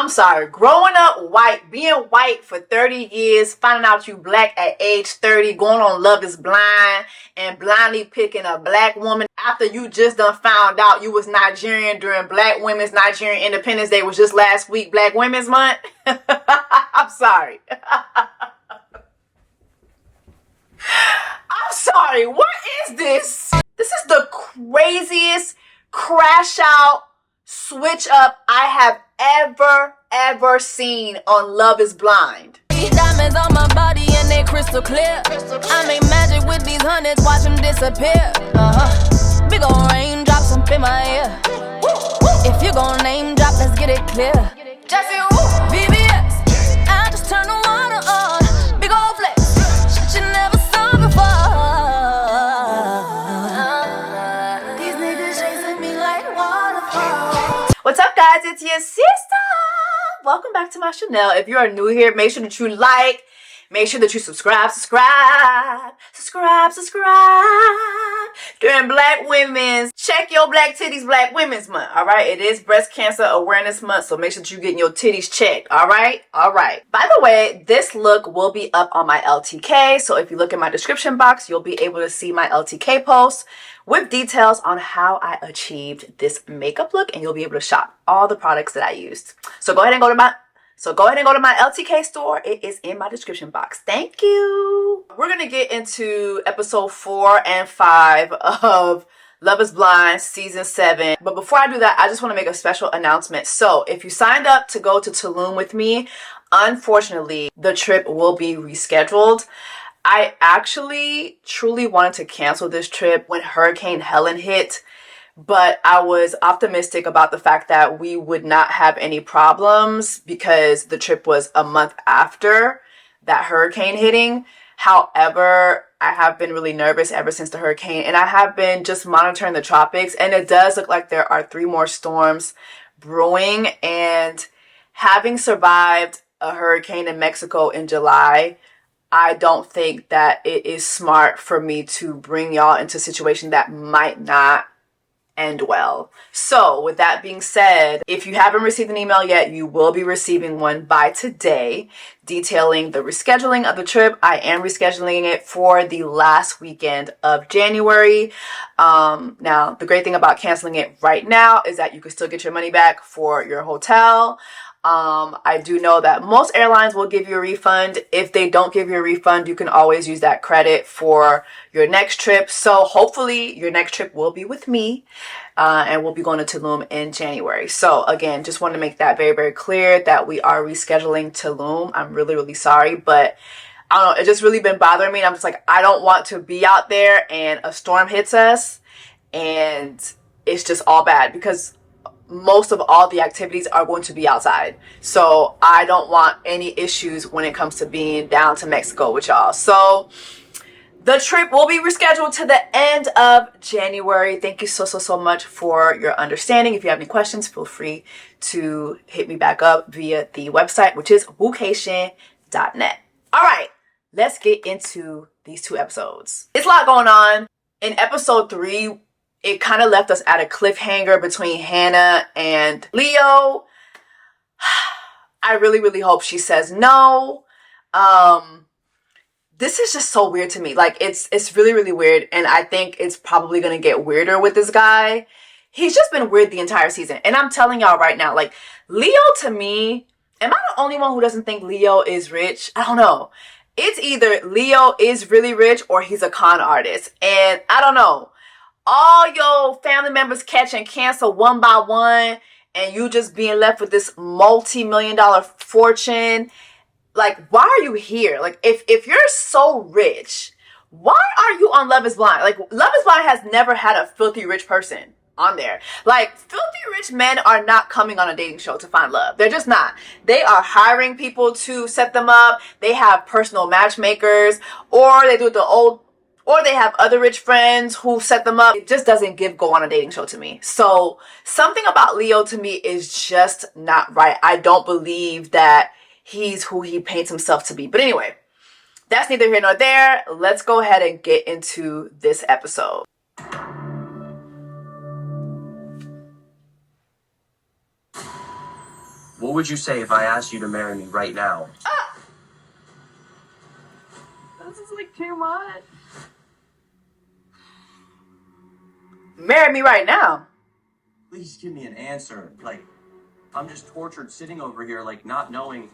I'm sorry. Growing up white, being white for 30 years, finding out you black at age 30, going on Love is Blind, and blindly picking a black woman after you just done found out you was Nigerian during Black Women's Nigerian Independence Day was just last week, Black Women's Month. I'm sorry. I'm sorry. What is this? This is the craziest crash out, switch up I have ever seen on Love is Blind. Diamonds on my body and they crystal clear. I make magic with these hundreds, watch them disappear. Big ol' raindrops up in my ear. If you gon' name drop, let's get it clear. Jessie, VVS, I just turn the water on. Big ol' flex, shit you never saw before. These niggas chasing me like waterfalls. What's up, guys? It's your sister. Welcome back to my channel. If you are new here, make sure that you like, make sure that you subscribe. During Black Women's, check your Black Titties Black Women's Month, all right? It is Breast Cancer Awareness Month, so make sure that you're getting your titties checked, all right? All right. By the way, this look will be up on my LTK, so if you look in my description box, you'll be able to see my LTK post with details on how I achieved this makeup look, and you'll be able to shop all the products that I used. So go ahead and go to my LTK store. It is in my description box. Thank you. We're gonna get into episode 4 and 5 of Love is Blind season 7. But before I do that, I just want to make a special announcement. So if you signed up to go to Tulum with me, unfortunately, the trip will be rescheduled. I actually truly wanted to cancel this trip when Hurricane Helen hit, but I was optimistic about the fact that we would not have any problems because the trip was a month after that hurricane hitting. However, I have been really nervous ever since the hurricane, and I have been just monitoring the tropics, and it does look like there are 3 more storms brewing. And having survived a hurricane in Mexico in July, I don't think that it is smart for me to bring y'all into a situation that might not end well. So with that being said, if you haven't received an email yet, you will be receiving one by today detailing the rescheduling of the trip. I am rescheduling it for the last weekend of January. Now, the great thing about canceling it right now is that you can still get your money back for your hotel. I do know that most airlines will give you a refund. If they don't give you a refund, you can always use that credit for your next trip. So hopefully your next trip will be with me, and we'll be going to Tulum in January. So again, just want to make that very clear that we are rescheduling Tulum. I'm really sorry, but I don't know, it's just really been bothering me. And I'm just like, I don't want to be out there and a storm hits us and it's just all bad, because most of all the activities are going to be outside. So I don't want any issues when it comes to being down to Mexico with y'all. So the trip will be rescheduled to the end of January. Thank you so much for your understanding. If you have any questions, feel free to hit me back up via the website, which is wookation.net. All right, let's get into these 2 episodes. It's a lot going on. In episode 3, it kind of left us at a cliffhanger between Hannah and Leo. I really hope she says no. This is just so weird to me. Like, it's really weird, and I think it's probably gonna get weirder with this guy. He's just been weird the entire season, and I'm telling y'all right now, like, Leo, to me, am I the only one who doesn't think Leo is rich? I don't know. It's either Leo is really rich or he's a con artist, and I don't know. All your family members catching cancer one by one, and you just being left with this multi-million-dollar fortune. Like, why are you here? Like, if you're so rich, why are you on Love is Blind? Like, Love is Blind has never had a filthy rich person on there. Like, filthy rich men are not coming on a dating show to find love. They're just not. They are hiring people to set them up. They have personal matchmakers, or they do the old, or they have other rich friends who set them up. It just doesn't go on a dating show to me. So something about Leo to me is just not right. I don't believe that he's who he paints himself to be. But anyway, that's neither here nor there. Let's go ahead and get into this episode. What What would you say if I asked you to marry me right now? This is like too much. Marry me right now. Please give me an answer. Like, I'm just tortured sitting over here, like, not knowing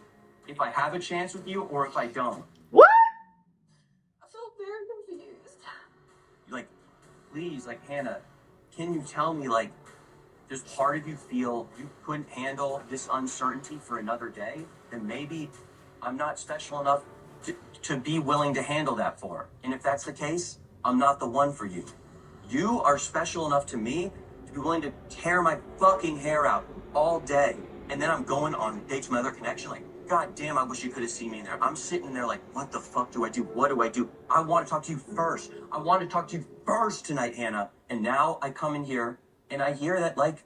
if I have a chance with you or if I don't. What? I feel very confused. Like, please, like, Hannah, can you tell me, like, does part of you feel you couldn't handle this uncertainty for another day? Then maybe I'm not special enough to be willing to handle that for. And if that's the case, I'm not the one for you. You are special enough to me to be willing to tear my fucking hair out all day. And then I'm going on dates with my other connection. Like, God damn, I wish you could have seen me in there. I'm sitting there like, what the fuck do I do? What do I do? I want to talk to you first. I want to talk to you first tonight, Hannah. And now I come in here and I hear that, like,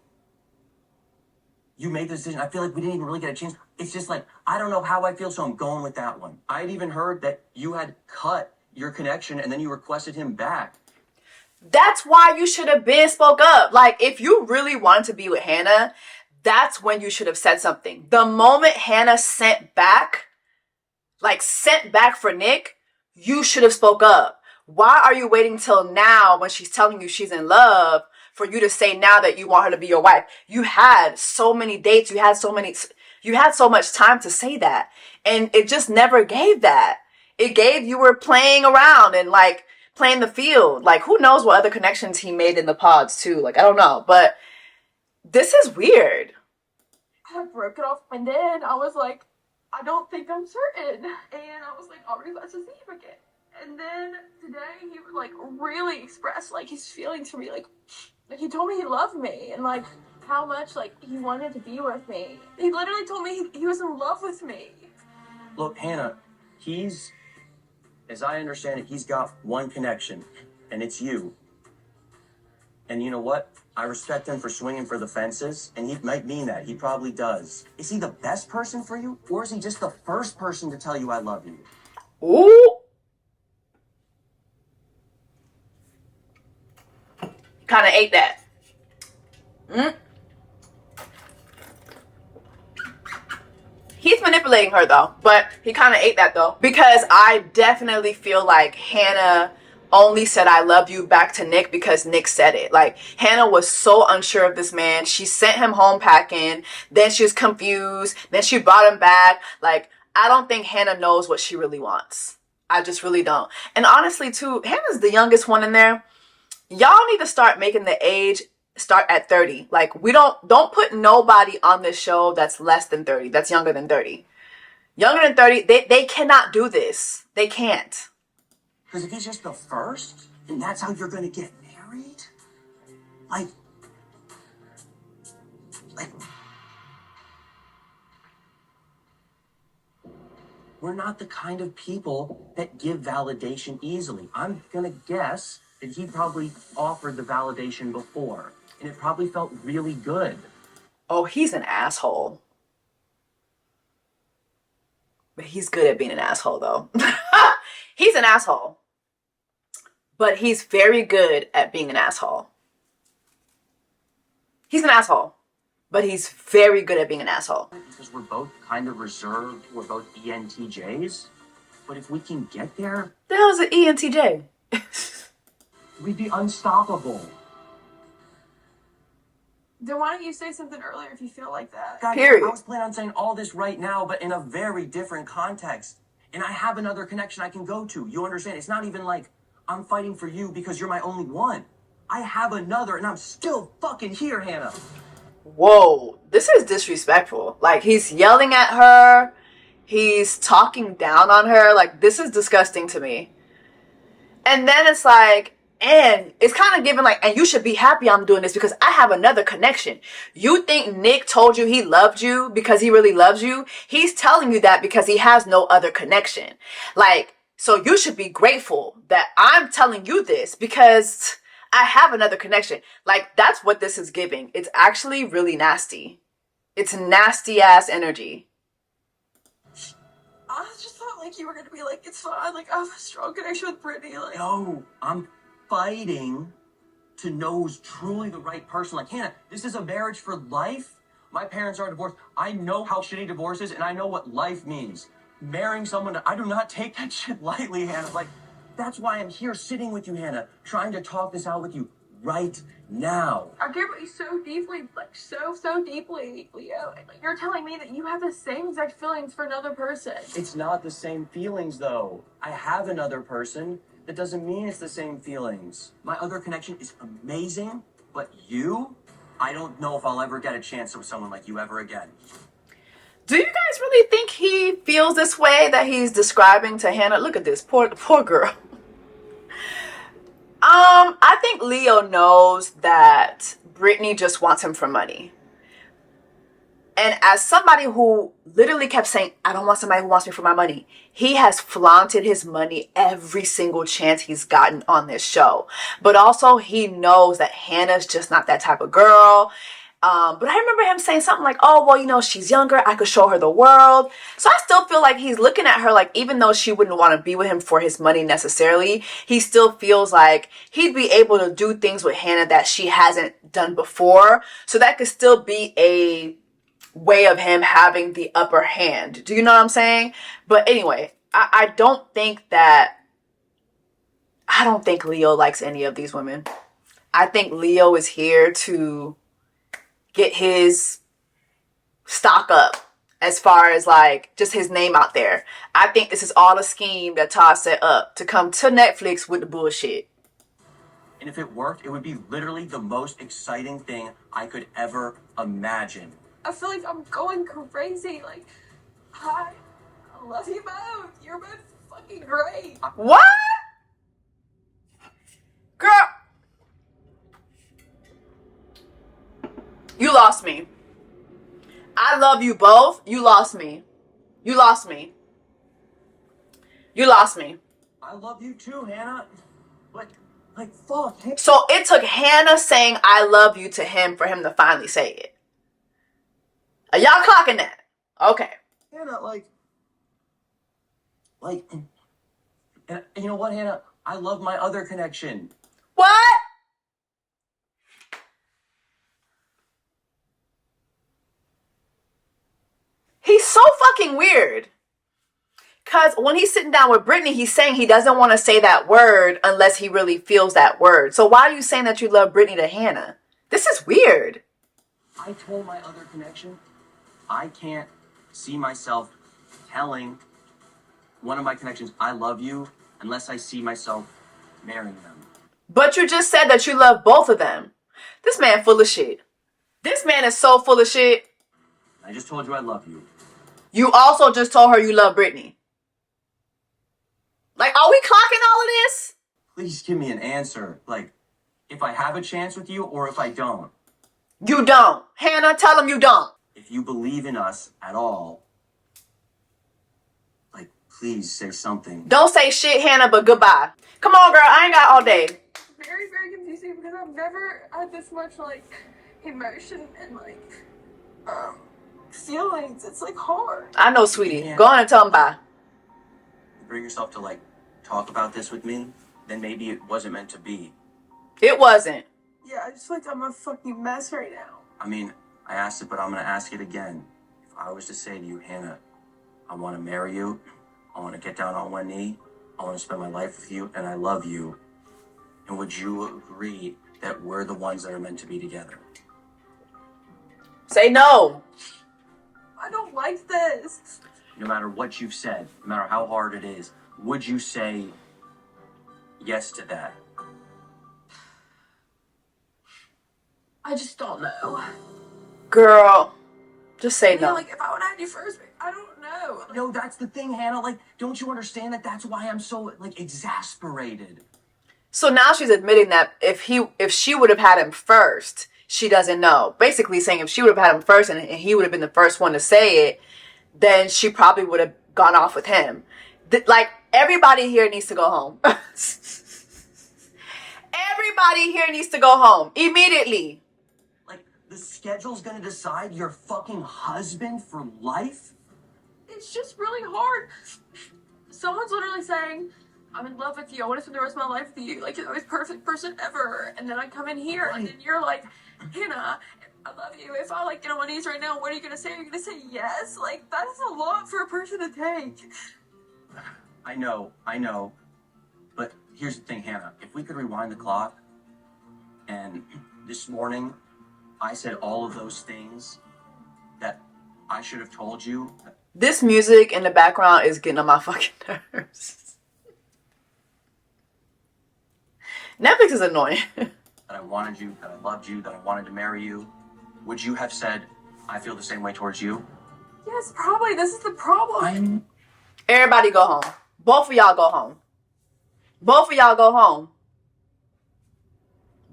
you made the decision. I feel like we didn't even really get a chance. It's just like, I don't know how I feel, so I'm going with that one. I had even heard that you had cut your connection and then you requested him back. That's why you should have been spoke up. Like, if you really wanted to be with Hannah, that's when you should have said something. The moment Hannah sent back for Nick, you should have spoke up. Why are you waiting till now when she's telling you she's in love for you to say now that you want her to be your wife? You had so many dates. You had so much time to say that. And it just never gave that. It gave you were playing around and like playing the field. Like, who knows what other connections he made in the pods too. Like, I don't know. But this is weird. I broke it off and then I was like, I don't think I'm certain. And I was like, already let's just see him again. And then today he would like really express like his feelings for me. Like he told me he loved me and like how much like he wanted to be with me. He literally told me he was in love with me. Look, Hannah, as I understand it, he's got one connection, and it's you. And you know what? I respect him for swinging for the fences, and he might mean that. He probably does. Is he the best person for you, or is he just the first person to tell you I love you? Ooh. Kind of ate that. He's manipulating her though, but he kind of ate that though, because I definitely feel like Hannah only said I love you back to Nick because Nick said it. Like, Hannah was so unsure of this man. She sent him home packing, then she was confused, then she brought him back. Like, I don't think Hannah knows what she really wants. I just really don't. And honestly too, Hannah's the youngest one in there. Y'all need to start making the age start at 30. Like, we don't put nobody on this show that's less than 30, that's younger than 30. Younger than 30, they cannot do this. They can't. Because if he's just the first, and that's how you're going to get married? Like, we're not the kind of people that give validation easily. I'm going to guess that he probably offered the validation before, and it probably felt really good. Oh, he's an asshole. But he's good at being an asshole, though. He's an asshole. But he's very good at being an asshole. He's an asshole. But he's very good at being an asshole. Because we're both kind of reserved. We're both ENTJs. But if we can get there... The hell is an ENTJ? We'd be unstoppable. Then why don't you say something earlier if you feel like that? God, period. I was planning on saying all this right now, but in a very different context. And I have another connection I can go to. You understand? It's not even like I'm fighting for you because you're my only one. I have another, and I'm still fucking here, Hannah. Whoa, this is disrespectful. Like, he's yelling at her. He's talking down on her. Like, this is disgusting to me. And then it's like, and it's kind of giving like, and you should be happy I'm doing this because I have another connection. You think Nick told you he loved you because he really loves you? He's telling you that because he has no other connection. Like, so you should be grateful that I'm telling you this because I have another connection. Like, that's what this is giving. It's actually really nasty. It's nasty ass energy. I just thought like you were gonna be like, it's fine, like I have a strong connection with Brittany. Like, No, I'm fighting to know who's truly the right person. Like, Hannah, this is a marriage for life. My parents are divorced. I know how shitty divorce is, and I know what life means. Marrying someone, I do not take that shit lightly, Hannah. Like, that's why I'm here sitting with you, Hannah, trying to talk this out with you right now. I care about you so deeply, like so deeply, Leo. Like, you're telling me that you have the same exact feelings for another person. It's not the same feelings, though. I have another person. That doesn't mean it's the same feelings. My other connection is amazing, but you, I don't know if I'll ever get a chance with someone like you ever again. Do you guys really think he feels this way that he's describing to Hannah? Look at this, poor girl. I think Leo knows that Brittany just wants him for money. And as somebody who literally kept saying, I don't want somebody who wants me for my money, he has flaunted his money every single chance he's gotten on this show. But also he knows that Hannah's just not that type of girl. But I remember him saying something like, oh, well, you know, she's younger. I could show her the world. So I still feel like he's looking at her like, even though she wouldn't want to be with him for his money necessarily, he still feels like he'd be able to do things with Hannah that she hasn't done before. So that could still be a way of him having the upper hand. Do you know what I'm saying? But anyway, I don't think Leo likes any of these women. I think Leo is here to get his stock up as far as like just his name out there. I think this is all a scheme that Todd set up to come to Netflix with the bullshit. And if it worked, it would be literally the most exciting thing I could ever imagine. I feel like I'm going crazy. Like, I love you both. You're both fucking great. What? Girl. You lost me. I love you both. You lost me. You lost me. You lost me. I love you too, Hannah. Like fuck. So it took Hannah saying I love you to him for him to finally say it. Are y'all clocking that? Okay. Hannah, and you know what, Hannah? I love my other connection. What? He's so fucking weird. Because when he's sitting down with Brittany, he's saying he doesn't want to say that word unless he really feels that word. So why are you saying that you love Brittany to Hannah? This is weird. I told my other connection, I can't see myself telling one of my connections, I love you, unless I see myself marrying them. But you just said that you love both of them. This man full of shit. This man is so full of shit. I just told you I love you. You also just told her you love Brittany. Like, are we clocking all of this? Please give me an answer. Like, if I have a chance with you or if I don't. You don't. Hannah, tell him you don't. If you believe in us at all, like, please say something. Don't say shit, Hannah, but goodbye. Come on, girl. I ain't got all day. Very, very confusing because I've never had this much, like, emotion and, like, feelings. It's, like, hard. I know, sweetie. Go on and tell him bye. Bring yourself to, like, talk about this with me, then maybe it wasn't meant to be. It wasn't. Yeah, I just feel like I'm a fucking mess right now. I mean, I asked it, but I'm going to ask it again. If I was to say to you, Hannah, I want to marry you, I want to get down on one knee, I want to spend my life with you, and I love you, and would you agree that we're the ones that are meant to be together? Say no. I don't like this. No matter what you've said, no matter how hard it is, would you say yes to that? I just don't know. Girl, just say no. Like, if I would have had you first, I don't know. Like, No, that's the thing, Hannah. Like, don't you understand that that's why I'm so, like, exasperated? So now she's admitting that if she would have had him first, she doesn't know. Basically saying if she would have had him first and he would have been the first one to say it, then she probably would have gone off with him. Like, everybody here needs to go home. Everybody here needs to go home immediately. Like, the schedule's gonna decide your fucking husband for life? it's just really hard. Someone's literally saying, I'm in love with you. I want to spend the rest of my life with you. Like, you're the most perfect person ever. And then I come in here, and then you're like, Hannah, I love you. If I like get on my knees right now, what are you gonna say? Are you gonna say yes? Like, that is a lot for a person to take. I know. But here's the thing, Hannah. If we could rewind the clock, and this morning I said all of those things that I should have told you. This music in the background is getting on my fucking nerves. Netflix is annoying. That I wanted you, that I loved you, that I wanted to marry you, would you have said, I feel the same way towards you? Yes, probably. This is the problem. Everybody go home. Both of y'all go home. Both of y'all go home.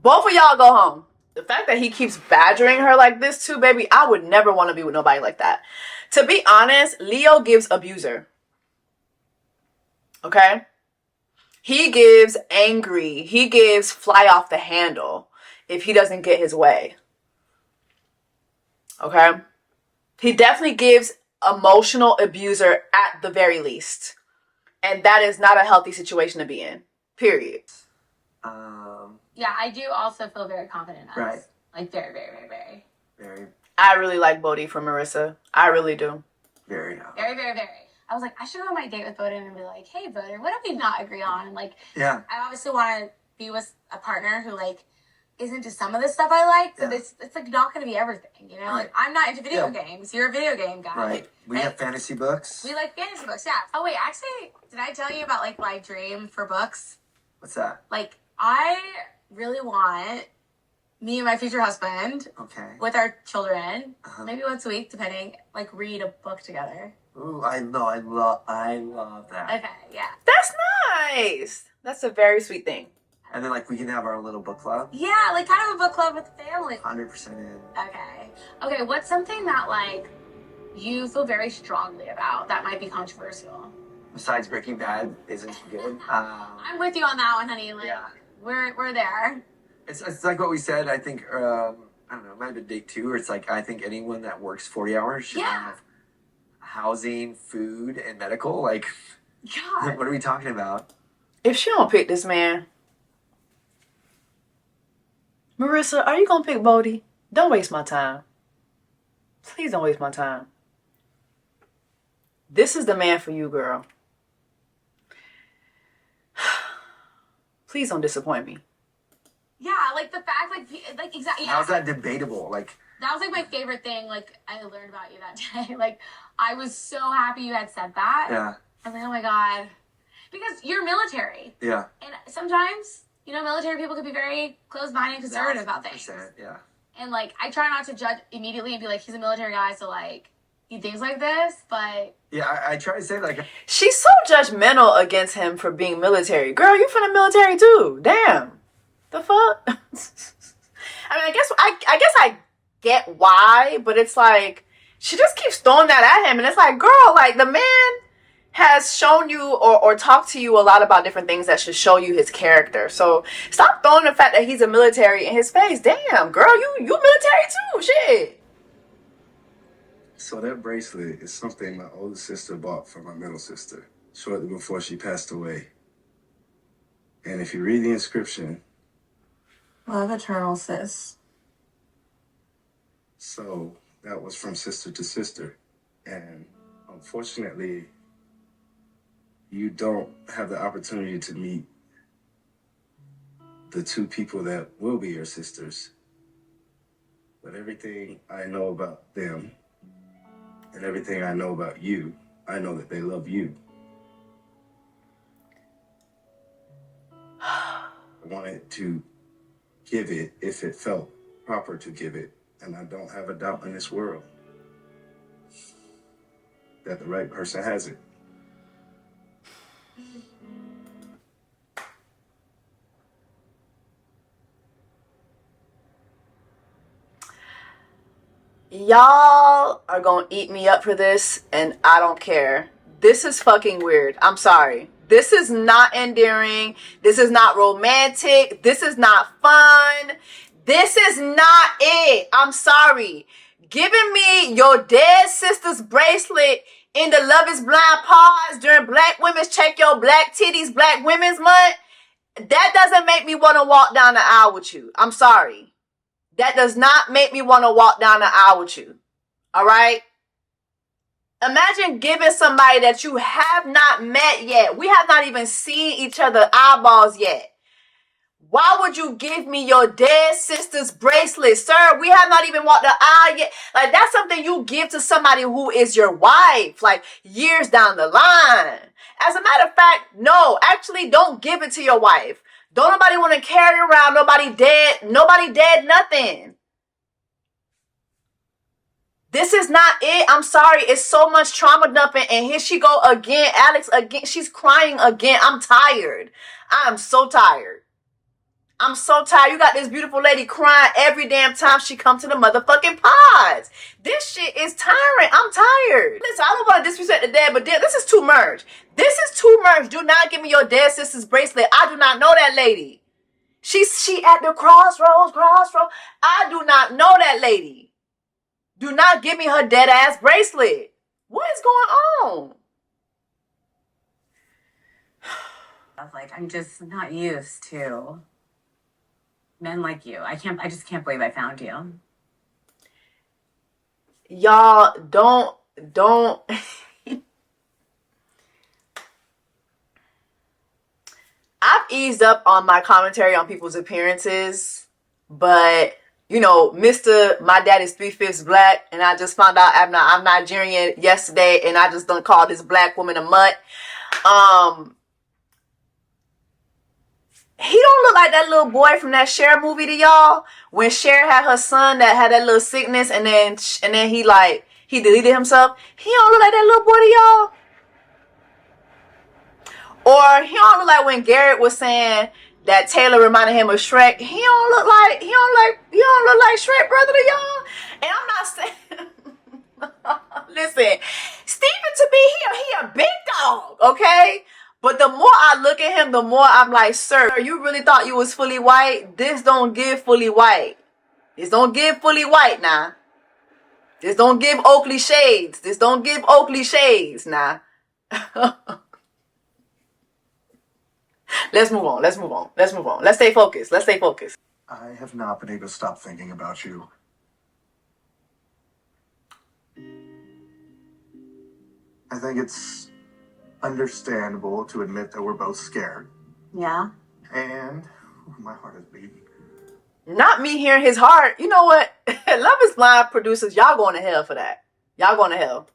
Both of y'all go home. The fact that he keeps badgering her like this too, baby, I would never want to be with nobody like that. To be honest, Leo gives abuser. Okay? He gives angry. He gives fly off the handle if he doesn't get his way. Okay? He definitely gives emotional abuser at the very least. And that is not a healthy situation to be in. Period. Yeah, I do also feel very confident in us. Right. Like, very, very, very, very. Very, I really like Bodhi from Marissa. I really do. very. Very, very, very. I was like, I should go on my date with Bohdan and be like, hey, Bohdan, what if we not agree on? And, like, Yeah. I obviously want to be with a partner who, like, is into some of the stuff I like, but Yeah. it's like, not going to be everything, you know? Right. Like, I'm not into video Yeah. games. You're a video game guy. Right. We Like, have fantasy books. we like fantasy books, yeah. Oh, wait, actually, did I tell you about, like, my dream for books? What's that? Like, I really want me and my future husband Okay. with our children, Uh-huh. maybe once a week, depending, like, read a book together. Ooh, I love that. Okay, yeah. That's nice. That's a very sweet thing. And then like we can have our little book club. Yeah, like kind of a book club with the family. 100% in. Okay, what's something that, like, you feel very strongly about that might be controversial? Besides Breaking Bad isn't good. I'm with you on that one, honey. Like, Yeah. we're there. It's like what we said. I think I don't know. It might have been date 2. Where it's like I think anyone that works 40 hours should Yeah. have housing, food, and medical. Like, God. what are we talking about? If she don't pick this man, Marissa, are you gonna pick Bodhi? Don't waste my time. Please don't waste my time. This is the man for you, girl. Please don't disappoint me. Yeah, like the fact, like exactly. Yeah. How's that debatable? Like, That was like my favorite thing. Like I learned about you that day. Like I was so happy you had said that. yeah, I was like, oh my god, because you're military, yeah. and sometimes you know military people can be very close-minded and conservative about things. 100%, yeah. And like I try not to judge immediately and be like, he's a military guy, so like he thinks like this. But Yeah, I try to say like, She's so judgmental against him for being military. Girl, you from the military too. Damn. The fuck? I mean, I guess I get why, but it's like she just keeps throwing that at him, and it's like, girl, like the man has shown you or talked to you a lot about different things that should show you his character. So stop throwing the fact that he's a military in his face. Damn, girl, you military too. Shit. So that bracelet is something my older sister bought for my middle sister shortly before she passed away. And if you read the inscription, Love eternal, sis. so that was from sister to sister. And unfortunately, you don't have the opportunity to meet the 2 people that will be your sisters. But everything I know about them and everything I know about you, I know that they love you. I wanted to give it if it felt proper to give it, and I don't have a doubt in this world that the right person has it. Y'all are gonna eat me up for this, and I don't care. This is fucking weird. I'm sorry. This is not endearing. This is not romantic. This is not fun. This is not it. I'm sorry. Giving me your dead sister's bracelet in the Love is Blind pause during Black Women's Check Your Black Titties Black Women's Month, that doesn't make me want to walk down the aisle with you. I'm sorry. That does not make me want to walk down the aisle with you. All right? Imagine giving somebody that you have not met yet. We have not even seen each other eyeballs yet. Why would you give me your dead sister's bracelet? Sir, we have not even walked the aisle yet. Like, that's something you give to somebody who is your wife, like, years down the line. As a matter of fact, no, actually don't give it to your wife. Don't nobody want to carry around nobody dead, nothing. This is not it. I'm sorry. It's so much trauma dumping. And here she go again. Alex again. She's crying again. I'm tired. I'm so tired. I'm so tired. You got this beautiful lady crying every damn time she comes to the motherfucking pods. This shit is tiring. I'm tired. Listen, I don't want to disrespect the dead, but this is too much. This is too much. Do not give me your dead sister's bracelet. I do not know that lady. She at the crossroads. I do not know that lady. Do not give me her dead ass bracelet. What is going on? Like, I'm just not used to men like you. I just can't believe I found you. Y'all don't. I've eased up on my commentary on people's appearances, but you know, my dad is 3/5 black, and I just found out I'm Nigerian yesterday, and I just done call this black woman a mutt. He don't look like that little boy from that Cher movie to y'all. When Cher had her son that had that little sickness, and then he deleted himself. He don't look like that little boy to y'all. Or he don't look like when Garrett was saying that Taylor reminded him of Shrek. He don't look like Shrek, brother, to y'all. And I'm not saying listen, Steven, to me, he a big dog, okay? But the more I look at him, the more I'm like, sir, you really thought you was fully white? This don't give fully white. This don't give fully white now. This don't give Oakley shades. This don't give Oakley shades now. Let's move on. Let's stay focused. I have not been able to stop thinking about you. I think it's understandable to admit that we're both scared. Yeah? And my heart is beating. Not me hearing his heart. You know what? Love is Blind producers, y'all going to hell for that. Y'all going to hell.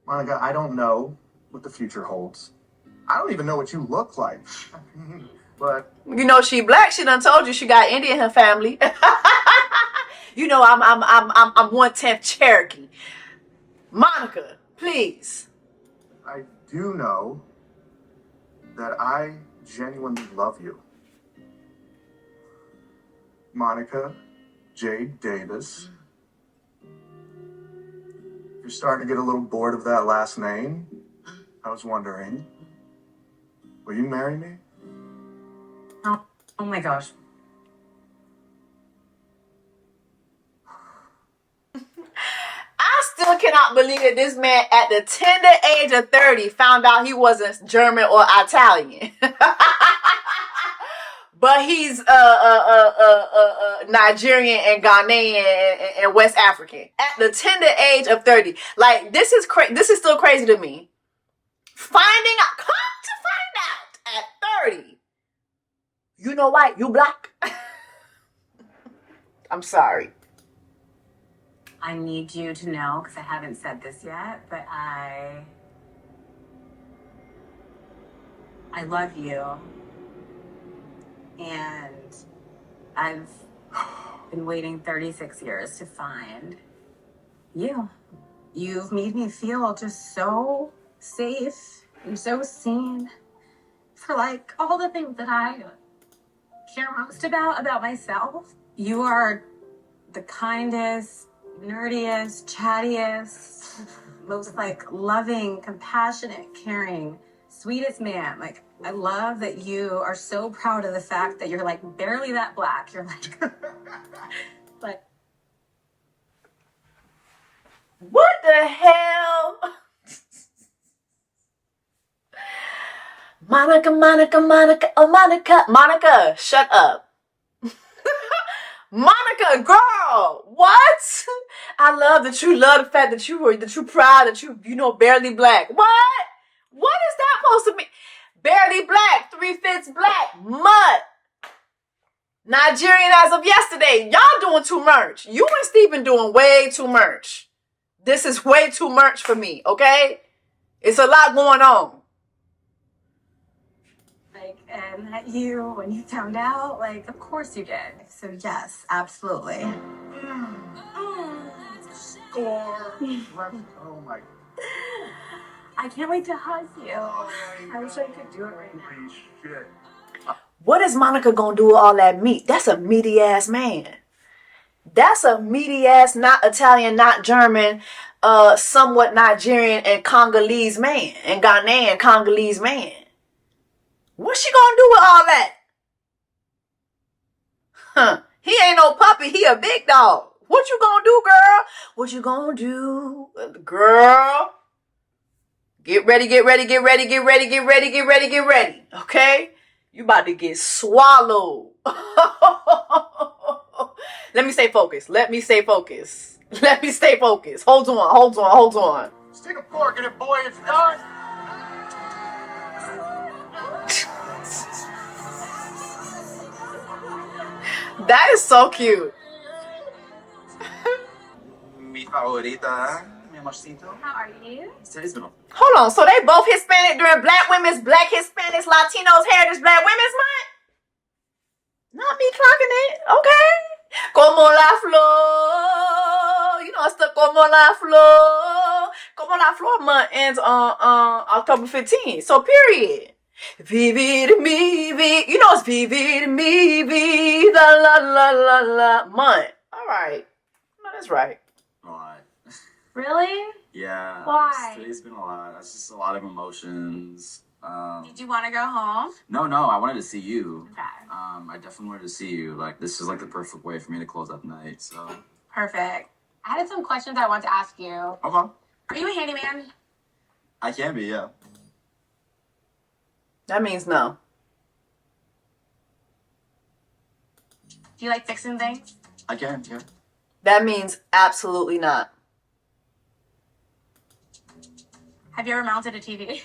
Monica, I don't know what the future holds. I don't even know what you look like. But you know she black. She done told you she got Indian in her family. You know I'm 1/10 Cherokee. Monica, please. I do know that I genuinely love you. Monica Jade Davis. If you're starting to get a little bored of that last name, I was wondering, will you marry me? Oh my gosh. I still cannot believe that this man at the tender age of 30 found out he wasn't German or Italian. But he's Nigerian and Ghanaian and West African. At the tender age of 30. Like, this is still crazy to me. Come to find out at 30. You know white, you black. I'm sorry. I need you to know, because I haven't said this yet, but I love you. And I've been waiting 36 years to find you. You've made me feel just so safe and so seen for like all the things that I care most about myself. You are the kindest, nerdiest, chattiest, most like loving, compassionate, caring, sweetest man. Like, I love that you are so proud of the fact that you're like barely that black. You're like, like, what the hell? Monica, shut up. Monica, girl, what? I love that you love the fact that you're proud that you know barely black. What? What is that supposed to mean? Barely black, 3/5 black, mud. Nigerian as of yesterday. Y'all doing too much. You and Stephen doing way too much. This is way too much for me, okay? It's a lot going on. Like, and that you, when you found out, like, of course you did. So yes, absolutely. Score. Oh my. I can't wait to hug you. I wish I could do it right now. Holy shit. What is Monica gonna do with all that meat? That's a meaty ass man. That's a meaty ass, not Italian, not German, somewhat Nigerian and Congolese man, and Ghanaian Congolese man. What's she gonna do with all that? Huh? He ain't no puppy. He a big dog. What you gonna do, girl? What you gonna do, girl? Get ready, get ready, get ready, get ready, get ready, get ready, get ready. Okay? You about to get swallowed. Let me stay focused. Let me stay focused. Let me stay focused. Hold on, hold on, hold on. Stick a fork in it, boy. It's done. That is so cute. Mi favorita, mi amorcito. How are you? Serísimo. Hold on. So they both Hispanic during Black Hispanics, Latinos Heritage Black Women's Month? Not me clocking it. Okay. Como la flor. You know, it's the Como la flor. Como la flor month ends on October 15th. So period. Vivi de mi, vi. You know it's Vivi de mi, vida, la la la la month. All right. No, that's right. A lot. Really? Yeah. Why? Today's been a lot. That's just a lot of emotions. Did you want to go home? No, I wanted to see you. Okay. I definitely wanted to see you. Like, this is like the perfect way for me to close out the night. So. Perfect. I had some questions I want to ask you. Okay. Are you a handyman? I can be, yeah. That means no. Do you like fixing things? I can, yeah. That means absolutely not. Have you ever mounted a TV?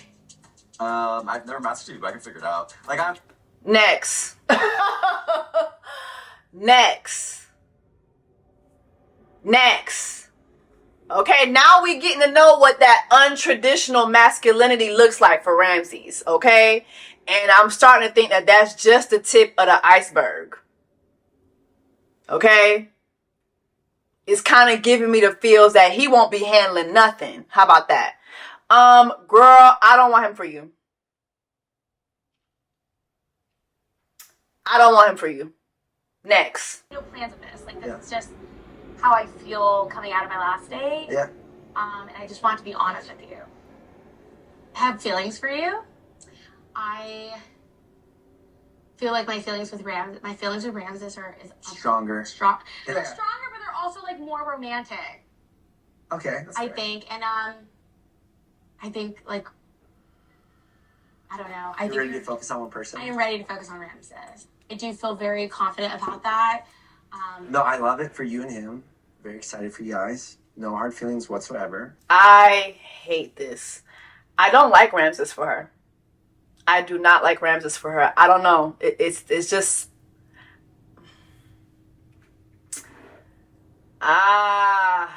I've never mastered it, but I can figure it out. Like, I'm. Next. Next. Next. Okay, now we getting to know what that untraditional masculinity looks like for Ramses, okay? And I'm starting to think that that's just the tip of the iceberg. Okay? It's kind of giving me the feels that he won't be handling nothing. How about that? Girl, I don't want him for you. I don't want him for you. Next. No plans of this. Like, this is just how I feel coming out of my last date. Yeah. And I just want to be honest with you. I have feelings for you. I feel like my feelings with Ramses are Stronger. strong. Yeah. They're stronger, but they're also like more romantic. Okay. That's I fair. think, and I think like I don't know. I You're think ready to focus on one person? I am ready to focus on Ramses. I do feel very confident about that. No, I love it for you and him. Very excited for you guys. No hard feelings whatsoever. I hate this. I don't like Ramses for her. I do not like Ramses for her. I don't know. It's just... I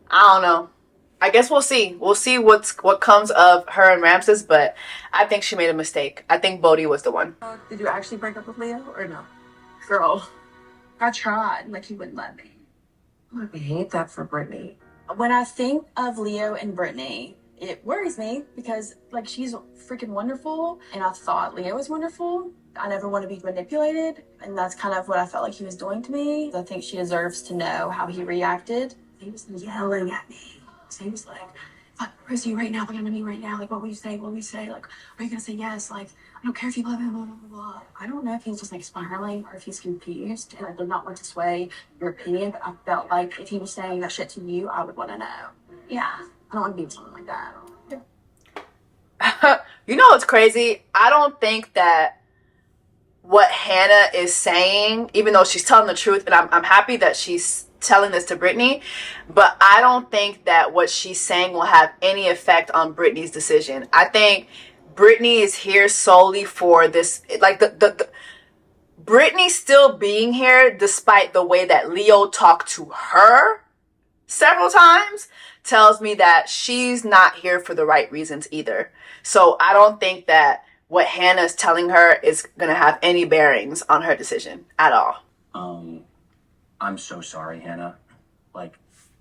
don't know. I guess we'll see. We'll see what comes of her and Ramses, but I think she made a mistake. I think Bodhi was the one. Did you actually break up with Leo or no? Girl, I tried. Like, he wouldn't let me. I hate that for Brittany. When I think of Leo and Brittany, it worries me because, like, she's freaking wonderful, and I thought Leo was wonderful. I never want to be manipulated, and that's kind of what I felt like he was doing to me. I think she deserves to know how he reacted. He was yelling at me. So he was like, if I propose to you right now, look at me right now, like, what will you say? What will you say? Like, are you going to say yes? Like, I don't care if you love him, blah, blah, blah, blah. I don't know if he's just, like, spiraling or if he's confused, and I do not want to sway your opinion, but I felt like if he was saying that shit to you, I would want to know. Yeah, I don't want to be with someone like that. You know what's crazy? I don't think that what Hannah is saying, even though she's telling the truth, and I'm happy that she's telling this to Brittany, but I don't think that what she's saying will have any effect on Brittany's decision. I think Brittany is here solely for this, like the Brittany still being here despite the way that Leo talked to her several times tells me that she's not here for the right reasons either. So I don't think that what Hannah's telling her is going to have any bearings on her decision at all. I'm so sorry, Hannah. Like,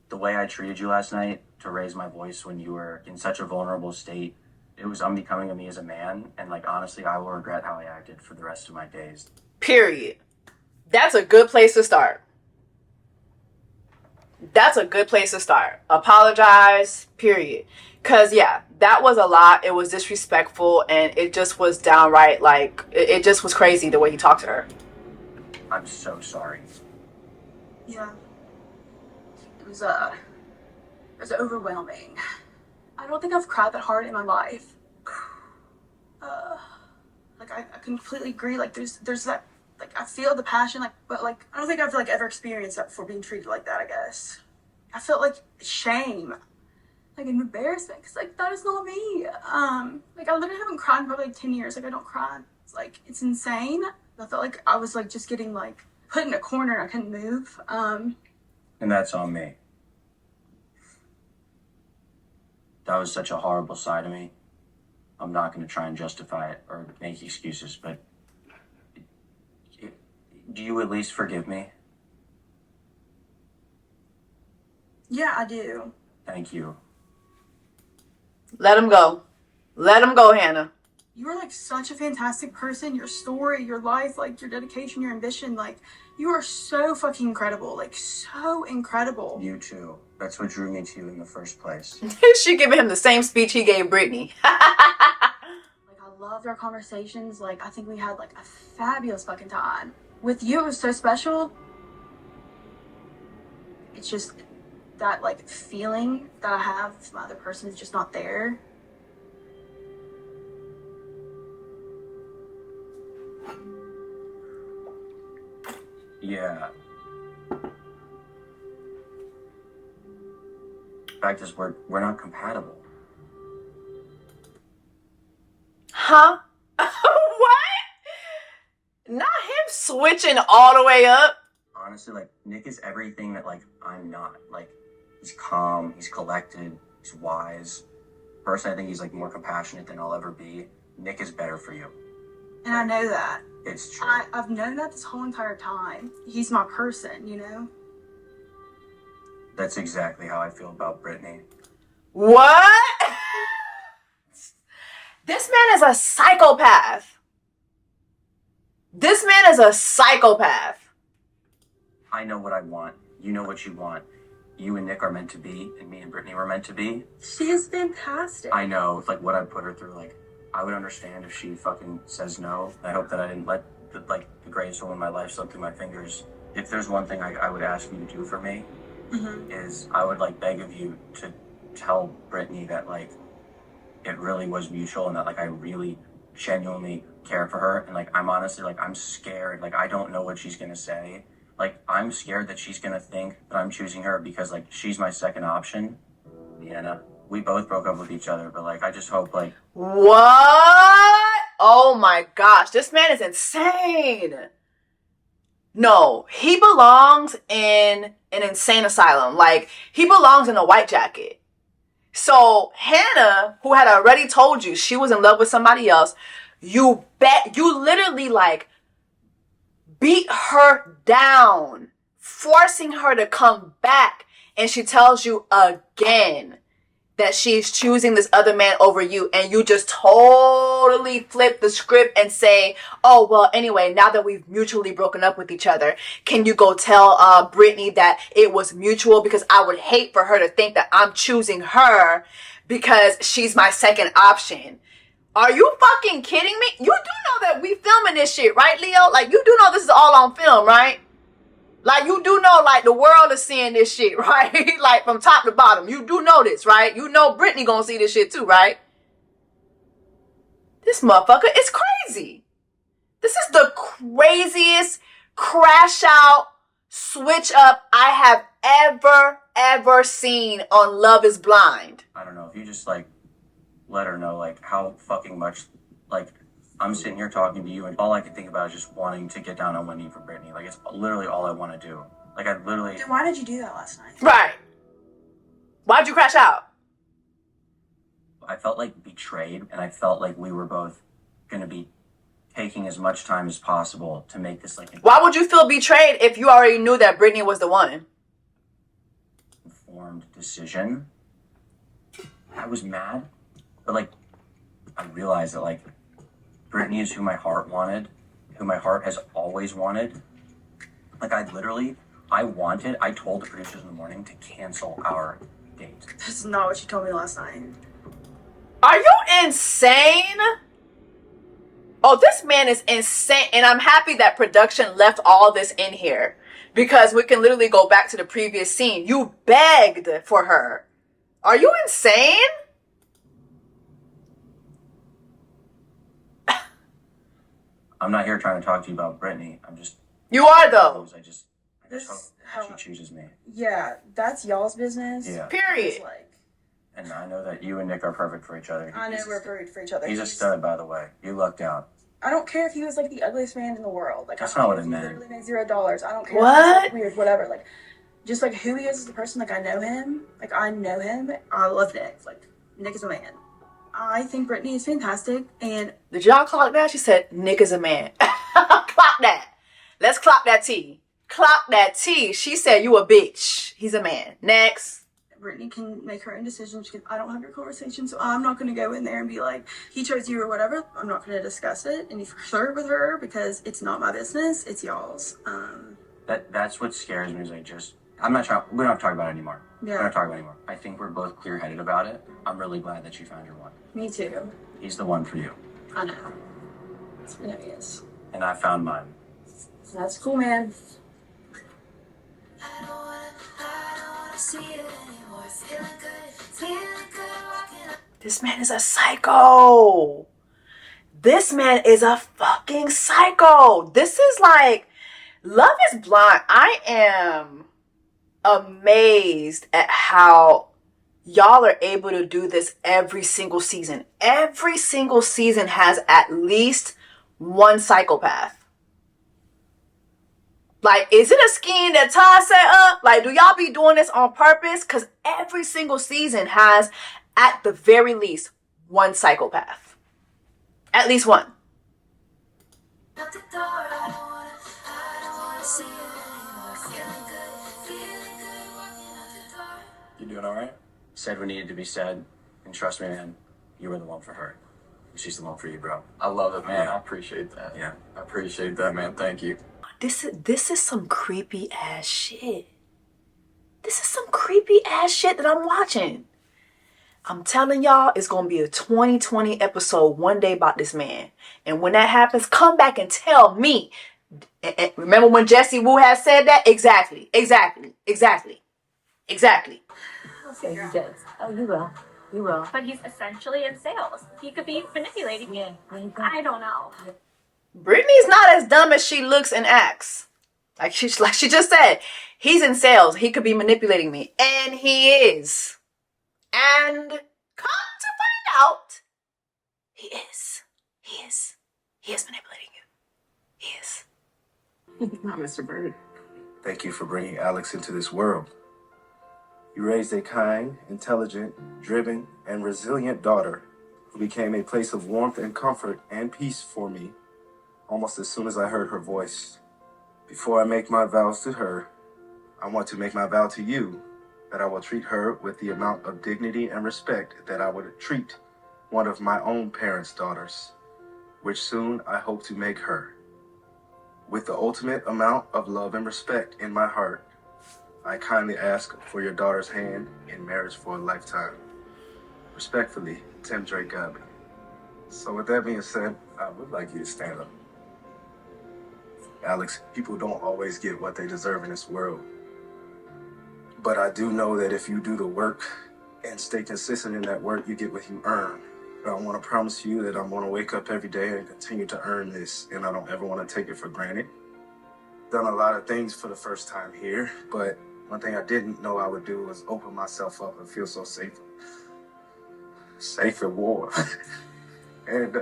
the way I treated you last night to raise my voice when you were in such a vulnerable state, it was unbecoming of me as a man. And, like, honestly, I will regret how I acted for the rest of my days. Period. That's a good place to start. That's a good place to start. Apologize, period. Because, yeah, that was a lot. It was disrespectful, and it just was downright, like, it just was crazy the way he talked to her. I'm so sorry. Yeah. It was overwhelming. I don't think I've cried that hard in my life. Like, I completely agree. Like, there's that, like, I feel the passion, like, but, like, I don't think I've, like, ever experienced that before, being treated like that, I guess. I felt, like, shame. Like, an embarrassment, because, like, that is not me. Like, I literally haven't cried in probably, like, 10 years. Like, I don't cry. It's, like, it's insane. I felt like I was, like, just getting, like, put in a corner and I couldn't move. And that's on me. That was such a horrible side of me. I'm not going to try and justify it or make excuses, but do you at least forgive me? Yeah, I do. Thank you. Let him go. Let him go, Hannah. You are, like, such a fantastic person. Your story, your life, like, your dedication, your ambition, like, you are so fucking incredible. Like, so incredible. You too. That's what drew me to you in the first place. She giving him the same speech he gave Brittany. Like, I loved our conversations. Like, I think we had, like, a fabulous fucking time. With you, it was so special. It's just that, like, feeling that I have with my other person is just not there. Yeah. Fact is, we're not compatible. Huh? What? Not him switching all the way up. Honestly, like, Nick is everything that, like, I'm not. Like, he's calm, he's collected, he's wise. Personally, I think he's, like, more compassionate than I'll ever be. Nick is better for you. And I know that. It's true. I've known that this whole entire time. He's my person, you know? That's exactly how I feel about Brittany. What? This man is a psychopath. This man is a psychopath. I know what I want. You know what you want. You and Nick are meant to be, and me and Brittany were meant to be. She is fantastic. I know, it's like what I put her through. Like, I would understand if she fucking says no. I hope that I didn't let the greatest woman in my life slip through my fingers. If there's one thing I would ask you to do for me, is I would, like, beg of you to tell Brittany that, like, it really was mutual and that, like, I really genuinely care for her. And, like, I'm honestly, like, I'm scared. Like, I don't know what she's gonna say. Like, I'm scared that she's gonna think that I'm choosing her because, like, she's my second option. Vienna. We both broke up with each other, but, like, I just hope, like... What? Oh my gosh, this man is insane. No, he belongs in an insane asylum. Like, he belongs in a white jacket. So, Hannah, who had already told you she was in love with somebody else, you literally, like, beat her down, forcing her to come back. And she tells you again that she's choosing this other man over you, and you just totally flip the script and say, oh, well, anyway, now that we've mutually broken up with each other, can you go tell Brittany that it was mutual, because I would hate for her to think that I'm choosing her because she's my second option. Are you fucking kidding me? You do know that we filming this shit, right, Leo? Like, you do know this is all on film, right? Like, you do know, like, the world is seeing this shit, right? Like, from top to bottom. You do know this, right? You know Brittany gonna see this shit too, right? This motherfucker is crazy. This is the craziest crash out, switch up I have ever seen on Love is Blind. I don't know, if you just, like, let her know, like, how fucking much, like, I'm sitting here talking to you, and all I can think about is just wanting to get down on one knee for Brittany. Like, it's literally all I want to do. Like, I literally... Then why did you do that last night? Right. Why'd you crash out? I felt, like, betrayed, and I felt like we were both going to be taking as much time as possible to make this, like... Why would you feel betrayed if you already knew that Brittany was the one? Informed decision. I was mad, but, like, I realized that, like, Brittany is who my heart wanted, who my heart has always wanted. Like, I told the producers in the morning to cancel our date. That's not what you told me last night. Are you insane? Oh, this man is insane. And I'm happy that production left all this in here, because we can literally go back to the previous scene. You begged for her. Are you insane? I'm not here trying to talk to you about Brittany. You are, though. I just hope she chooses me. Yeah, that's y'all's business. Yeah. Period. And I know that you and Nick are perfect for each other. I know we're perfect for each other. He's a stud, by the way. You lucked out. I don't care if he was like the ugliest man in the world. Like, That's I don't not care what if it he meant. literally made $0. I don't care. What? If he's, like, weird, whatever. Like, just like who he is as a person. Like, I know him. Like, I know him. I love Nick. Like, Nick is a man. I think Brittany is fantastic. And did y'all clock that? She said Nick is a man. Clock that. Let's clock that T. Clock that T. She said you a bitch. He's a man. Next. Brittany can make her own decisions. I don't have your conversation, so I'm not going to go in there and be like, he chose you or whatever. I'm not going to discuss it any further with her because it's not my business. It's y'all's. That's what scares me. Is I'm not trying. We don't have to talk about it anymore. Yeah. We don't have to talk about it anymore. I think we're both clear-headed about it. I'm really glad that you found your one. Me too. He's the one for you. I know. I know he is. And I found mine. That's cool, man. This man is a psycho. This man is a fucking psycho. This is like Love is Blind. I am amazed at how y'all are able to do this every single season. Every single season has at least one psychopath. Like, is it a scheme that Todd set up? Like, do y'all be doing this on purpose? Because every single season has, at the very least, one psychopath. At least one. You doing all right? Said what needed to be said. And trust me, man, you were the one for her. She's the one for you, bro. I love it, man. Yeah. I appreciate that. Yeah. I appreciate that, man. Thank you. This is some creepy ass shit. This is some creepy ass shit that I'm watching. I'm telling y'all, it's going to be a 2020 episode one day about this man. And when that happens, come back and tell me. And remember when Jessie Wu has said that? Exactly. Okay, he does. Oh, you will. You will. But he's essentially in sales. He could be manipulating me. I don't know. Brittany's not as dumb as she looks and acts. Like she just said, he's in sales. He could be manipulating me. And he is. And come to find out, he is. He is manipulating you. He is. Not Mr. Bird. Thank you for bringing Alex into this world. You raised a kind, intelligent, driven, and resilient daughter who became a place of warmth and comfort and peace for me almost as soon as I heard her voice. Before I make my vows to her, I want to make my vow to you that I will treat her with the amount of dignity and respect that I would treat one of my own parents' daughters, which soon I hope to make her. With the ultimate amount of love and respect in my heart, I kindly ask for your daughter's hand in marriage for a lifetime. Respectfully, Tim Jacob. So with that being said, I would like you to stand up. Alex, people don't always get what they deserve in this world. But I do know that if you do the work and stay consistent in that work, you get what you earn. But I want to promise you that I'm going to wake up every day and continue to earn this, and I don't ever want to take it for granted. Done a lot of things for the first time here, but one thing I didn't know I would do was open myself up and feel so safe at war, and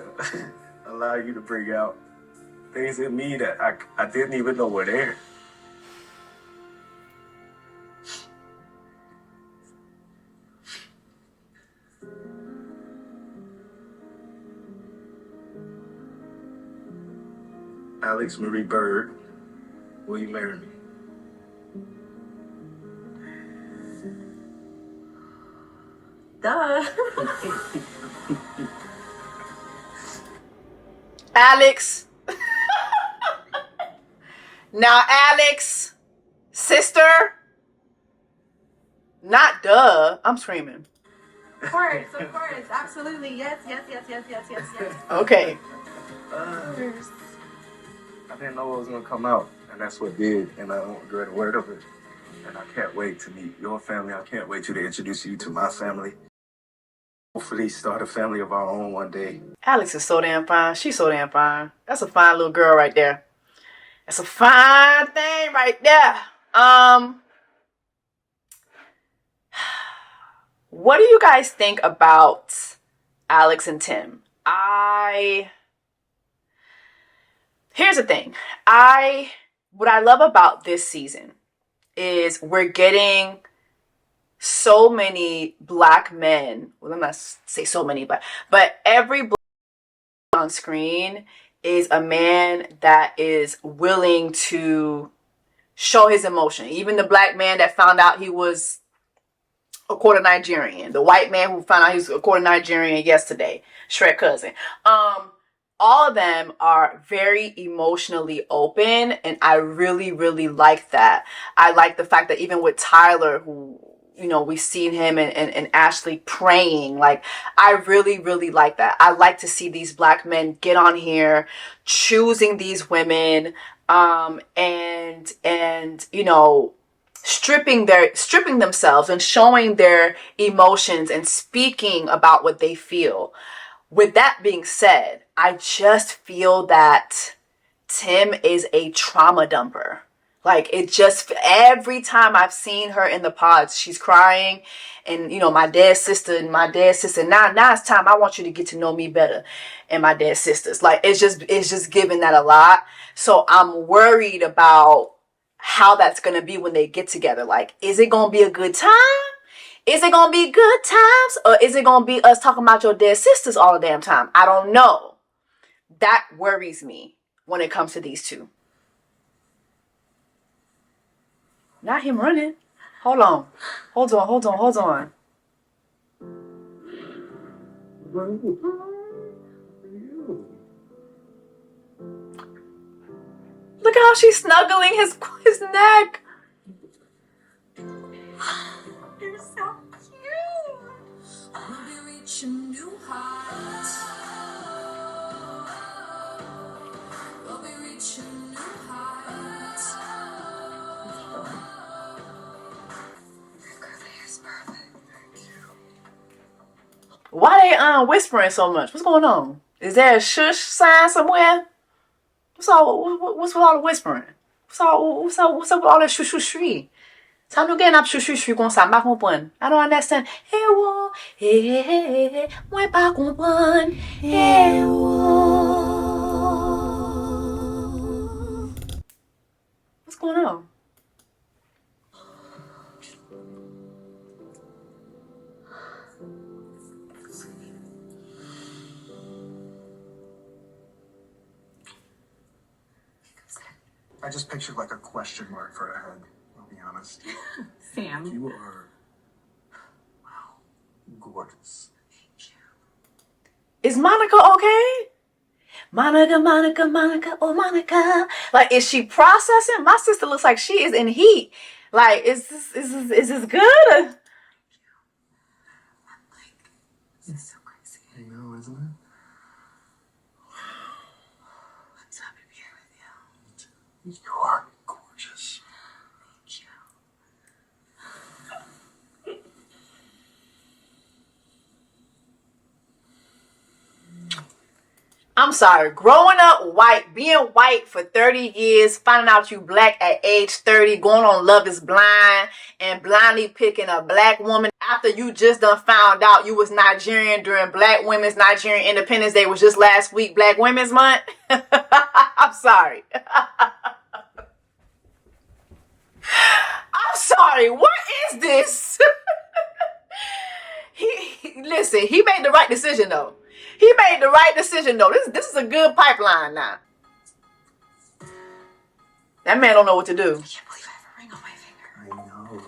allow you to bring out things in me that I didn't even know were there. Alex Marie Bird, will you marry me? Duh. Alex. Now, Alex, sister. Not duh. I'm screaming. Of course, absolutely. Yes. Okay. I didn't know it was going to come out, and that's what did, and I don't regret a word of it. And I can't wait to meet your family. I can't wait to introduce you to my family. Hopefully start a family of our own one day. Alex is so damn fine. She's so damn fine. That's a fine little girl right there. That's a fine thing right there. What do you guys think about Alex and Tim? Here's the thing. What I love about this season is we're getting so many black men. Well, let me not say so many, but every black man on screen is a man that is willing to show his emotion. Even the black man that found out he was a quarter Nigerian, the white man who found out he was a quarter Nigerian yesterday, Shrek cousin. All of them are very emotionally open, and I really, really like that. I like the fact that even with Tyler, who, you know, we've seen him and Ashley praying, like, I really, really like that. I like to see these black men get on here, choosing these women, and you know, stripping themselves and showing their emotions and speaking about what they feel. With that being said, I just feel that Tim is a trauma dumper. Like, it just, every time I've seen her in the pods, she's crying. And, you know, my dad's sister, now it's time. I want you to get to know me better. And my dad's sisters. Like, it's just giving that a lot. So I'm worried about how that's going to be when they get together. Like, is it going to be a good time? Is it going to be good times? Or is it going to be us talking about your dead sisters all the damn time? I don't know. That worries me when it comes to these two. Not him running. Hold on. Look at how she's snuggling his neck. You're so cute. We'll be reaching new heights. We'll be reaching new heights. Why they whispering so much? What's going on? Is there a shush sign somewhere? What's with all the whispering? What's up with all that shush? Sa nou gen ap chou kon sa, m'a kompren. I don't understand. Mwen pa kompren. What's going on? I just pictured like a question mark for a head, I'll be honest. Sam. You are, wow, gorgeous. Is Monica okay? Monica, oh Monica. Like, is she processing? My sister looks like she is in heat. Like, is this good? This is so crazy. I know, isn't it? I'm so happy to be here with you. You are gorgeous. Thank you. I'm sorry, growing up white, being white for 30 years, finding out you black at age 30, going on Love is Blind, and blindly picking a black woman after you just done found out you was Nigerian during Black Women's Nigerian Independence Day was just last week, Black Women's Month. I'm sorry. I'm sorry, what is this? Listen, he made the right decision though. He made the right decision though. This is a good pipeline now. That man don't know what to do. I can't believe I have a ring on my finger. I know.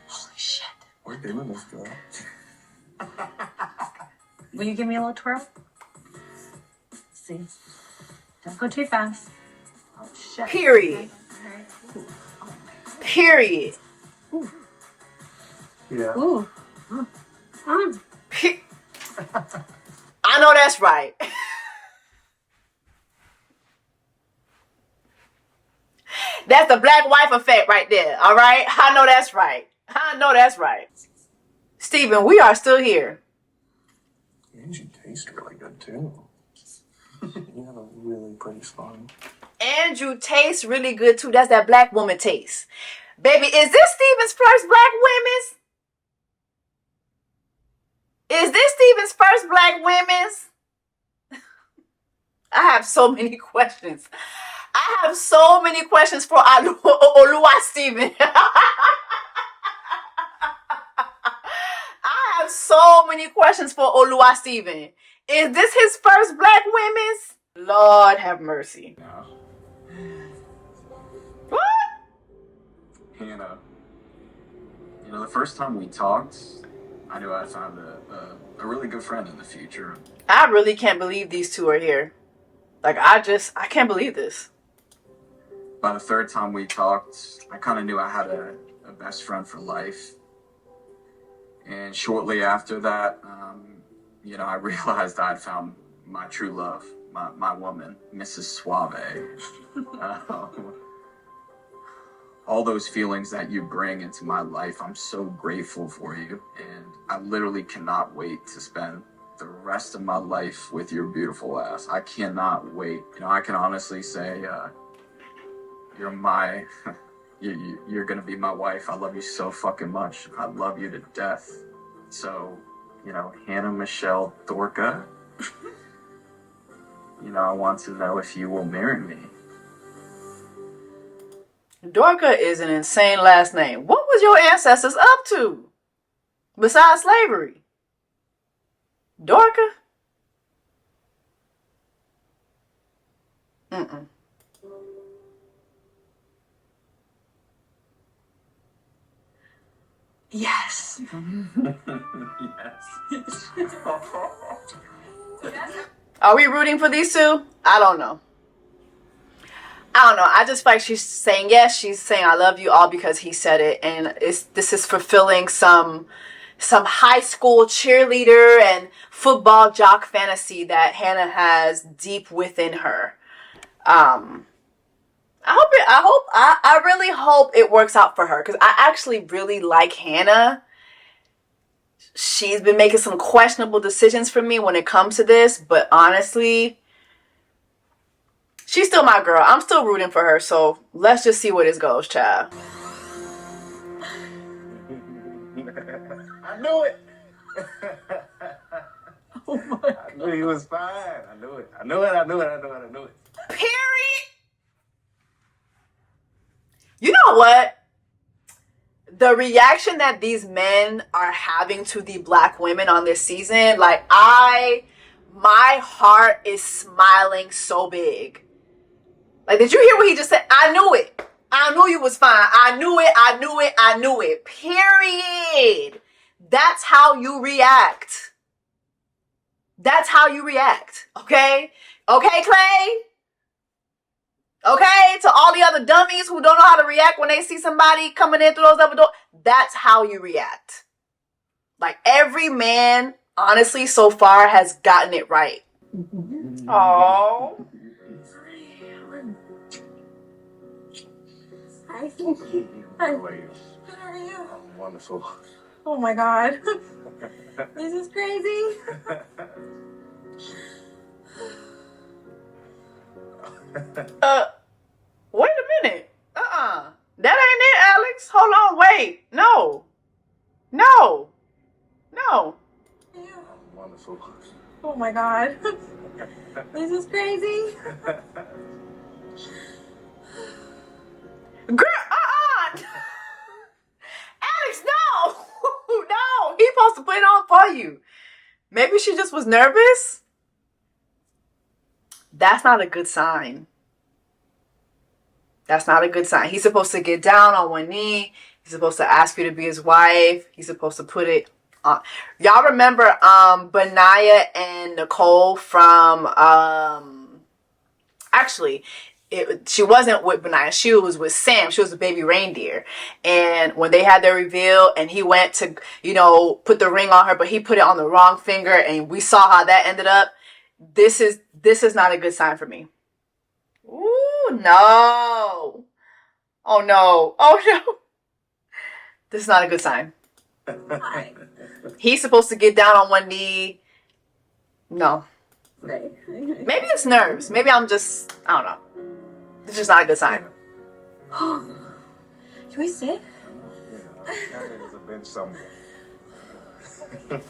Holy shit. We're doing this, girl. Will you give me a little twirl? See. Don't go too fast. Oh shit. Period. Okay. Period. Yeah. Ooh. I know that's right. That's the black wife effect right there. All right. I know that's right. I know that's right. Steven, we are still here. And you taste really good too. You have a really pretty spine. And you taste really good too. That's that black woman taste. Baby, is this Steven's first black women's? Is this Steven's first black women's? I have so many questions. I have so many questions for Olua Steven. I have so many questions for Olua Steven. Is this his first black women's? Lord have mercy. No. What? Hannah, the first time we talked, I knew I found a really good friend in the future. I really can't believe these two are here. Like, I can't believe this. By the third time we talked, I kind of knew I had a best friend for life. And shortly after that, I realized I'd found my true love, my woman, Mrs. Suave. All those feelings that you bring into my life, I'm so grateful for you. And I literally cannot wait to spend the rest of my life with your beautiful ass. I cannot wait. I can honestly say, you're gonna be my wife. I love you so fucking much. I love you to death. So, Hannah Michelle Dorca, I want to know if you will marry me. Dorca is an insane last name. What was your ancestors up to? Besides slavery? Dorca? Mm-mm. Yes. Yes. Are we rooting for these two? I don't know. I just feel like she's saying yes. She's saying I love you all because he said it. And this is fulfilling some high school cheerleader and football jock fantasy that Hannah has deep within her. I really hope it works out for her because I actually really like Hannah. She's been making some questionable decisions for me when it comes to this, but honestly, she's still my girl. I'm still rooting for her, so let's just see where this goes, child. I knew it. Oh my God. I knew he was fine. I knew it. Period. You know what? The reaction that these men are having to the black women on this season, like my heart is smiling so big. Like, did you hear what he just said? I knew it. I knew you was fine. I knew it. Period. That's how you react. Okay? Okay, Clay? Okay? To all the other dummies who don't know how to react when they see somebody coming in through those other doors, that's how you react. Like, every man, honestly, so far has gotten it right. Oh. Hi. How are you? How are you? I'm wonderful. Oh my God. This is crazy. Wait a minute. That ain't it, Alex. Hold on, wait. No. No. No. Wonderful. Oh my god. This is crazy. Girl, Alex, no. No. He supposed to put it on for you. Maybe she just was nervous. That's not a good sign. That's not a good sign. He's supposed to get down on one knee. He's supposed to ask you to be his wife. He's supposed to put it on. Y'all remember Benaya and Nicole from actually she wasn't with Benaya. She was with Sam. She was a baby reindeer. And when they had their reveal and he went to, put the ring on her, but he put it on the wrong finger and we saw how that ended up. This is not a good sign for me. Ooh, no. Oh, no. Oh, no. This is not a good sign. He's supposed to get down on one knee. No. Maybe it's nerves. Maybe I don't know. It's just not a good sign. Can we sit? There's a bench somewhere.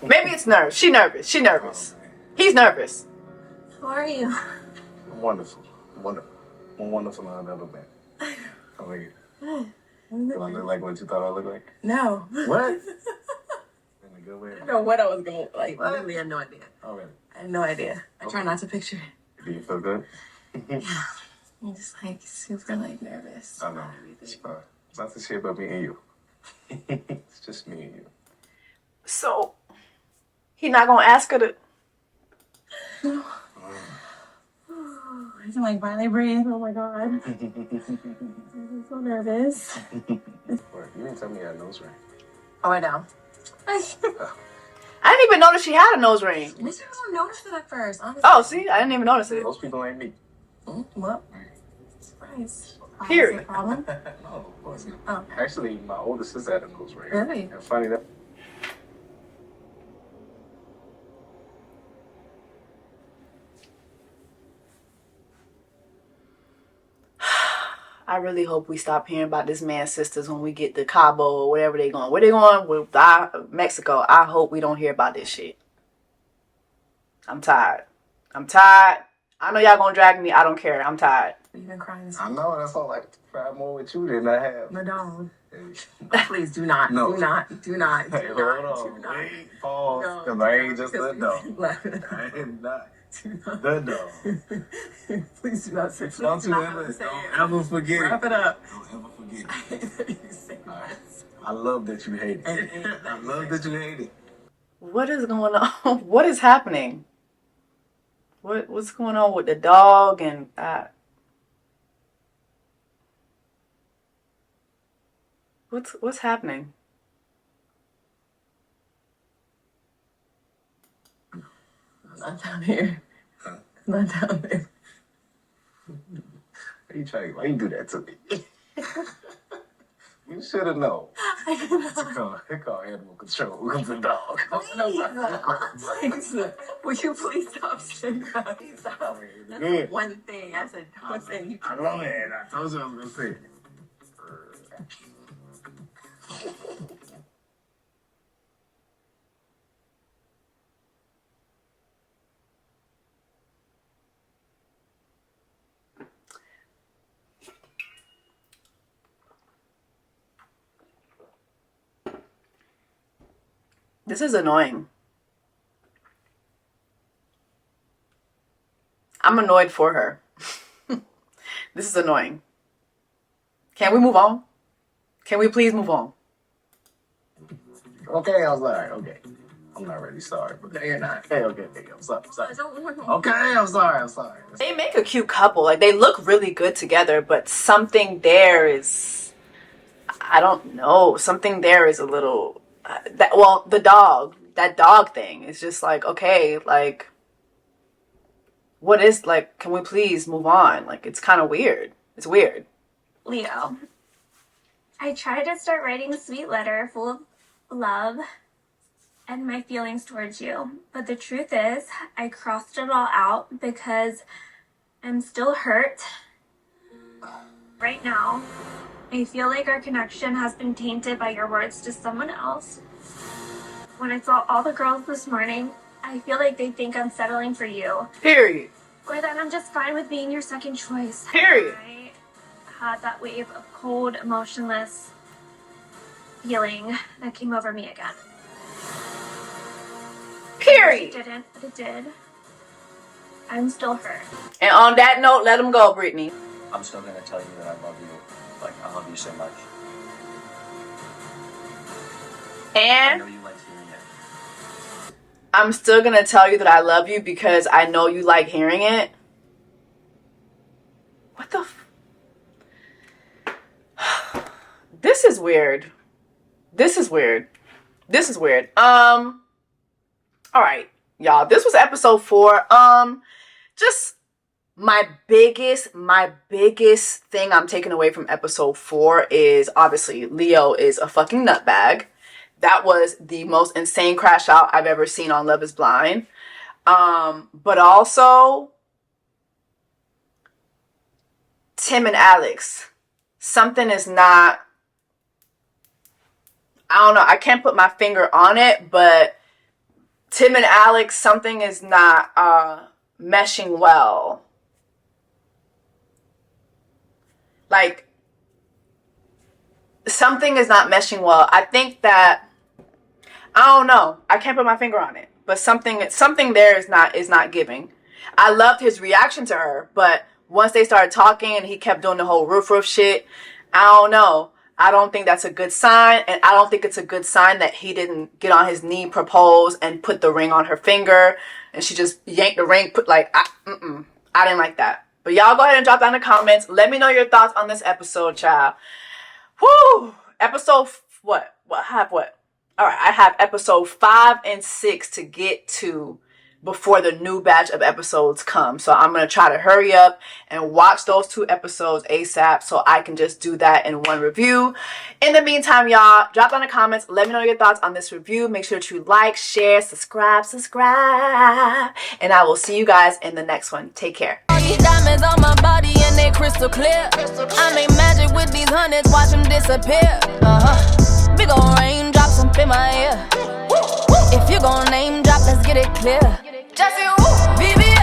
Maybe it's nerves. She's nervous. He's nervous. How are you? I'm wonderful. More wonderful than I've ever been. How are you? Do I look like what you thought I looked like? No. What? In a good way? I don't know what I was going to like. Literally, I had no idea. Oh, really? I had no idea. I try not to picture it. Do you feel good? Yeah. I'm just super nervous. I know. It's not to shit about me and you. It's just me and you. So, he not going to ask her to... No. I can finally breathe. Oh my god. I'm so nervous. You didn't tell me you had a nose ring. Oh, I know. I didn't even notice she had a nose ring. Most people don't notice it at first, honestly. Oh, see? I didn't even notice it. Most people ain't me. Well, surprise. Period. Is that a problem? No, of course not. Oh. Actually, my older sister had a nose ring. Really? And funny that. I really hope we stop hearing about this man's sisters when we get to Cabo or wherever they going. Where they going? With Mexico. I hope we don't hear about this shit. I'm tired. I know y'all gonna drag me. I don't care. I'm tired. You've been crying this I know, that's all I cry more with you than I have. Madonna. Please do not. No. Do not. Hey, hold on. Wait, pause. Because I ain't just the dog. I am not the dog. Please do not say Don't ever forget Wrap it up. Don't ever forget it. Right. I love that you hate it. I love that you hate it. What is going on? What is happening? What's going on with the dog and what's happening? Not down here. Huh? Not down there. Why you do that to me? You should have known. It's called animal control. Who's the dog? Please. Will you please stop saying that? Please stop. That's one thing. I said one thing. I love it. I told you I was going to say it. This is annoying. I'm annoyed for her. This is annoying. Can we move on? Can we please move on? Okay, I'm sorry. Okay. I'm not really sorry. But No, you're not. okay. I'm sorry. I don't want to. Okay, I'm sorry. They make a cute couple. Like, they look really good together, but something there is... I don't know. Something there is a little... that dog thing is just like, okay, like, what is, like, can we please move on? Like, it's kind of weird. It's weird. Leo, I tried to start writing a sweet letter full of love, and my feelings towards you. But the truth is, I crossed it all out because I'm still hurt. Right now, I feel like our connection has been tainted by your words to someone else. When I saw all the girls this morning, I feel like they think I'm settling for you. Period. Or that I'm just fine with being your second choice. Period. I had that wave of cold, emotionless feeling that came over me again. Period. It didn't, but it did. I'm still hurt. And on that note, let him go, Brittany. I'm still gonna tell you that I love you. Like, I love you so much. I And know you like hearing it. I'm still gonna tell you that I love you because I know you like hearing it. What the This is weird. This is weird. This is weird. Alright, y'all. This was episode 4. Just my biggest thing I'm taking away from episode 4 is obviously Leo is a fucking nutbag. That was the most insane crash out I've ever seen on Love is Blind. But also Tim and Alex. Something is not, I don't know, I can't put my finger on it, but Tim and Alex, something is not meshing well. Like, something is not meshing well. I think that, I don't know, I can't put my finger on it, but something there is not giving. I loved his reaction to her, but once they started talking and he kept doing the whole roof shit, I don't know. I don't think that's a good sign, and I don't think it's a good sign that he didn't get on his knee, propose, and put the ring on her finger, and she just yanked the ring, I didn't like that. But y'all go ahead and drop down in the comments. Let me know your thoughts on this episode, child. Whoo! Episode, what? Alright, I have episode 5 and 6 to get to before the new batch of episodes come. So I'm going to try to hurry up and watch those 2 episodes ASAP so I can just do that in one review. In the meantime, y'all, drop down in the comments. Let me know your thoughts on this review. Make sure that you like, share, subscribe. And I will see you guys in the next one. Take care. These diamonds on my body and they crystal clear. I make magic with these hundreds, watch them disappear. Big ol' raindrops up in my ear. If you gon' name drop, let's get it clear. Jessie, BB.